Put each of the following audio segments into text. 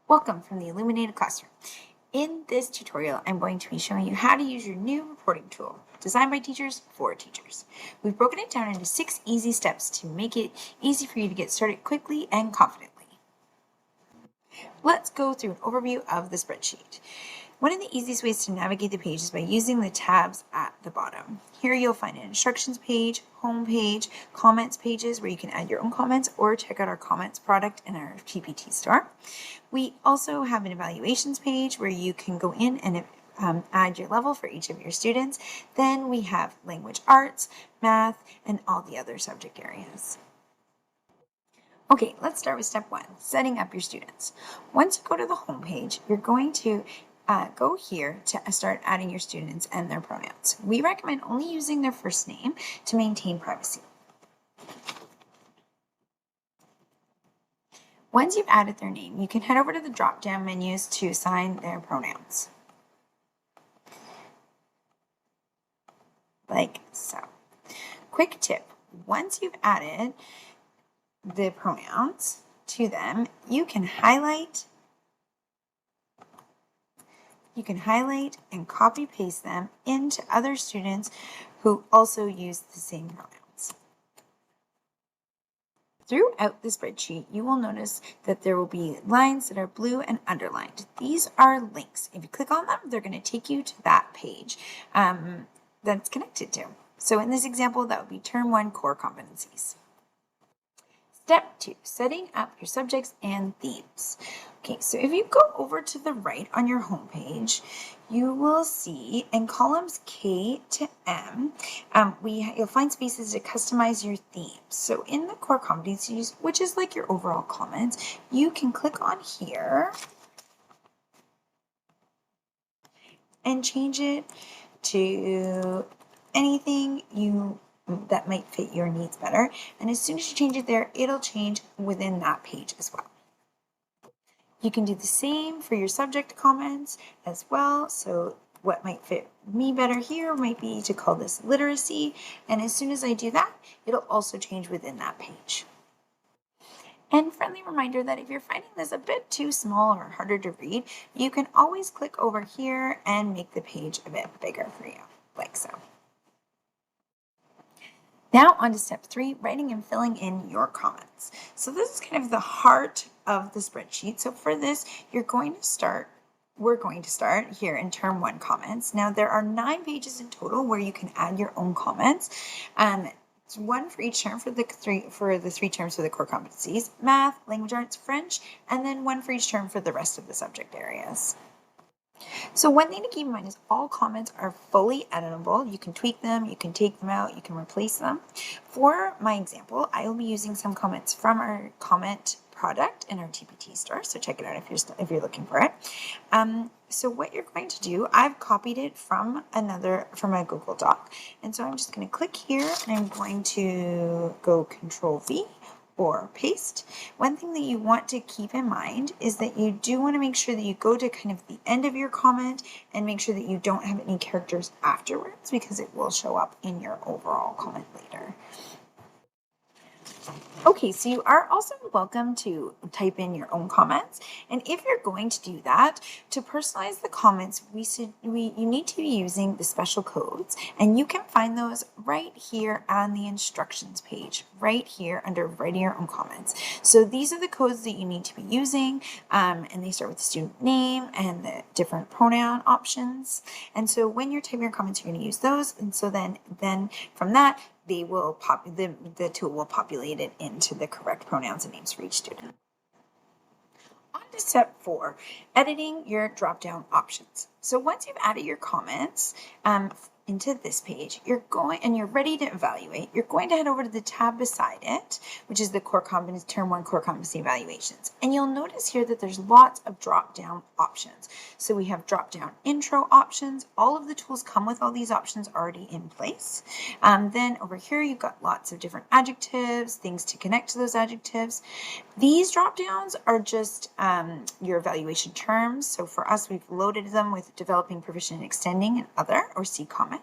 Welcome from the Illuminated Classroom. In this tutorial, I'm going to be showing you how to use your new reporting tool, designed by teachers for teachers. We've broken it down into 6 easy steps to make it easy for you to get started quickly and confidently. Let's go through an overview of the spreadsheet. One of the easiest ways to navigate the page is by using the tabs at the bottom. Here you'll find an instructions page, home page, comments pages where you can add your own comments or check out our comments product in our GPT store. We also have an evaluations page where you can go in and add your level for each of your students. Then we have language arts, math, and all the other subject areas. Okay, let's start with step 1, setting up your students. Once you go to the home page, you're going to go here to start adding your students and their pronouns. We recommend only using their first name to maintain privacy. Once you've added their name, you can head over to the drop-down menus to assign their pronouns. Like so. Quick tip, once you've added the pronouns to them, you can highlight and copy paste them into other students who also use the same pronouns. Throughout the spreadsheet, you will notice that there will be lines that are blue and underlined. These are links. If you click on them, they're going to take you to that page that's connected to. So in this example, that would be Term 1 Core Competencies. Step 2, setting up your subjects and themes. Okay, so if you go over to the right on your home page, you will see in columns K to M, you'll find spaces to customize your themes. So in the core competencies, which is like your overall comments, you can click on here and change it to anything that might fit your needs better. And as soon as you change it there, it'll change within that page as well. You can do the same for your subject comments as well. So what might fit me better here might be to call this literacy. And as soon as I do that, it'll also change within that page. And friendly reminder that if you're finding this a bit too small or harder to read, you can always click over here and make the page a bit bigger for you, like so. Now on to step 3, writing and filling in your comments. So this is kind of the heart of the spreadsheet. So for this, we're going to start here in Term 1 comments. Now there are 9 pages in total where you can add your own comments. It's one for each term for the three terms for the core competencies, math, language arts, French, and then one for each term for the rest of the subject areas. So one thing to keep in mind is all comments are fully editable. You can tweak them, you can take them out, you can replace them. For my example, I will be using some comments from our comment product in our GPT store, so check it out if you're looking for it. So what you're going to do, I've copied it from a Google Doc, and so I'm just going to click here and I'm going to go Control V or paste. One thing that you want to keep in mind is that you do want to make sure that you go to kind of the end of your comment and make sure that you don't have any characters afterwards, because it will show up in your overall comment later. Okay, so you are also welcome to type in your own comments. And if you're going to do that, to personalize the comments, you need to be using the special codes. And you can find those right here on the instructions page, right here under writing your own comments. So these are the codes that you need to be using. And they start with the student name and the different pronoun options. And so when you're typing your comments, you're going to use those. And so then from that, the tool will populate it into the correct pronouns and names for each student. On to step 4, editing your drop-down options. So once you've added your comments into this page, you're ready to evaluate, you're going to head over to the tab beside it, which is the Term 1 Core Competency Evaluations. And you'll notice here that there's lots of drop-down options. So we have drop-down intro options. All of the tools come with all these options already in place. Then over here, you've got lots of different adjectives, things to connect to those adjectives. These drop-downs are just your evaluation terms. So for us, we've loaded them with developing, proficient, and extending, and other, or C comment.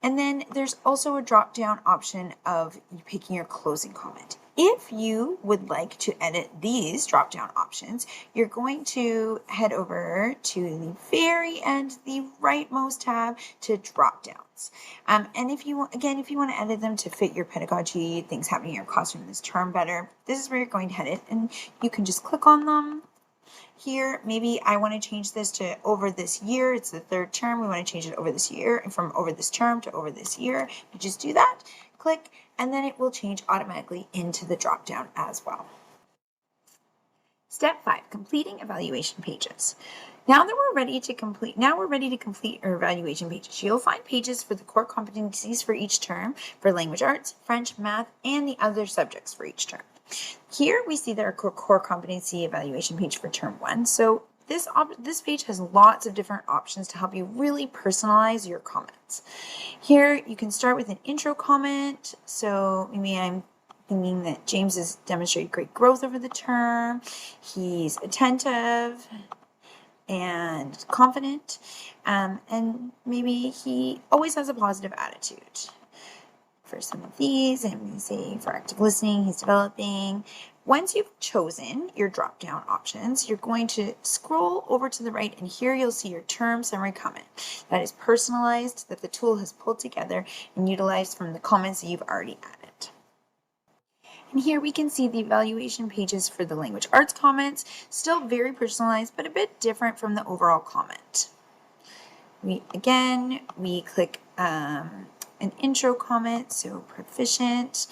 And then there's also a drop-down option of you picking your closing comment. If you would like to edit these drop-down options, you're going to head over to the very end, the rightmost tab, to drop-downs. And if you want to edit them to fit your pedagogy, things happening in your classroom this term better, this is where you're going to head it, and you can just click on them. Here, maybe I want to change this to over this year. It's the third term. We want to change it over this year, and from over this term to over this year. You just do that, click, and then it will change automatically into the drop-down as well. Step 5, completing evaluation pages. Now we're ready to complete our evaluation pages. You'll find pages for the core competencies for each term, for language arts, French, math, and the other subjects for each term. Here we see that our core competency evaluation page for term 1. So this page has lots of different options to help you really personalize your comments. Here you can start with an intro comment. So maybe I'm thinking that James has demonstrated great growth over the term. He's attentive and confident, and maybe he always has a positive attitude. For some of these, I'm going to say for active listening, he's developing. Once you've chosen your drop-down options, you're going to scroll over to the right, and here you'll see your term summary comment that is personalized, that the tool has pulled together and utilized from the comments that you've already added. And here we can see the evaluation pages for the language arts comments, still very personalized, but a bit different from the overall comment. We click an intro comment, so proficient,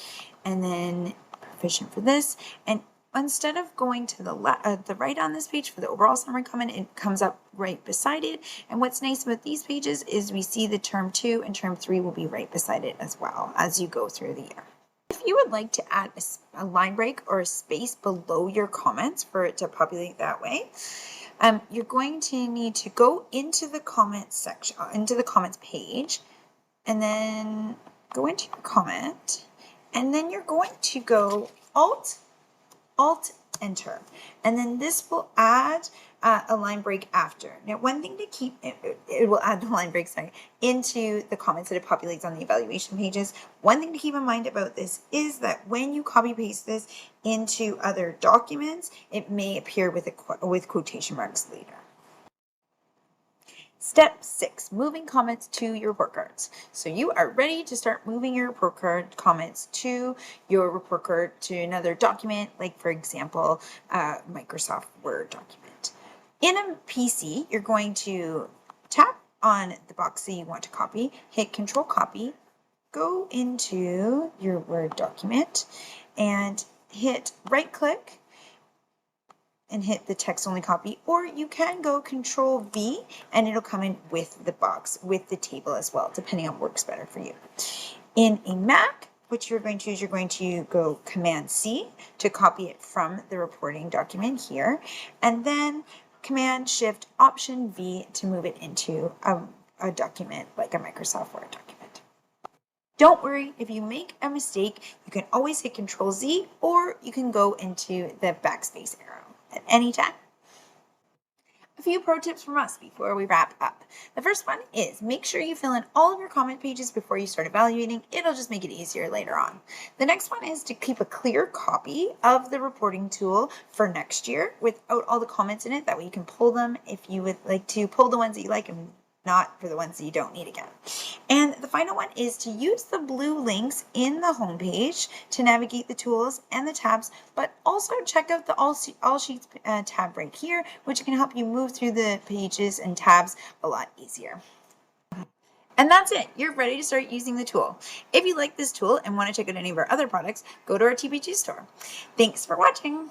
and then proficient for this. And instead of going to the right on this page for the overall summary comment, it comes up right beside it. And what's nice about these pages is we see the term 2 and term 3 will be right beside it as well as you go through the year. If you would like to add a line break or a space below your comments for it to populate that way, you're going to need to go into the comments section, into the comments page, and then go into your comment, and then you're going to go Alt, Enter, and then this will add a line break after. Now, one thing to keep, it will add the line break, into the comments that it populates on the evaluation pages. One thing to keep in mind about this is that when you copy paste this into other documents, it may appear with quotation marks later. Step 6, moving comments to your report cards. So you are ready to start moving your report card comments to your report card to another document, like for example, Microsoft Word document. In a PC, you're going to tap on the box that you want to copy, hit Control Copy, go into your Word document, and hit right click and hit the text only copy, or you can go Control V and it'll come in with the box, with the table as well, depending on what works better for you. In a Mac, what you're going to do is you're going to go Command C to copy it from the reporting document here, and then Command Shift Option V to move it into a document like a Microsoft Word document. Don't worry, if you make a mistake, you can always hit Control Z, or you can go into the backspace arrow at any time. A few pro tips from us before we wrap up. The first one is make sure you fill in all of your comment pages before you start evaluating. It'll just make it easier later on. The next one is to keep a clear copy of the reporting tool for next year without all the comments in it. That way you can pull them if you would like to pull the ones that you like and not for the ones that you don't need again. And the final one is to use the blue links in the home page to navigate the tools and the tabs, but also check out the All Sheets tab right here, which can help you move through the pages and tabs a lot easier. And that's it. You're ready to start using the tool. If you like this tool and want to check out any of our other products, go to our TPG store. Thanks for watching.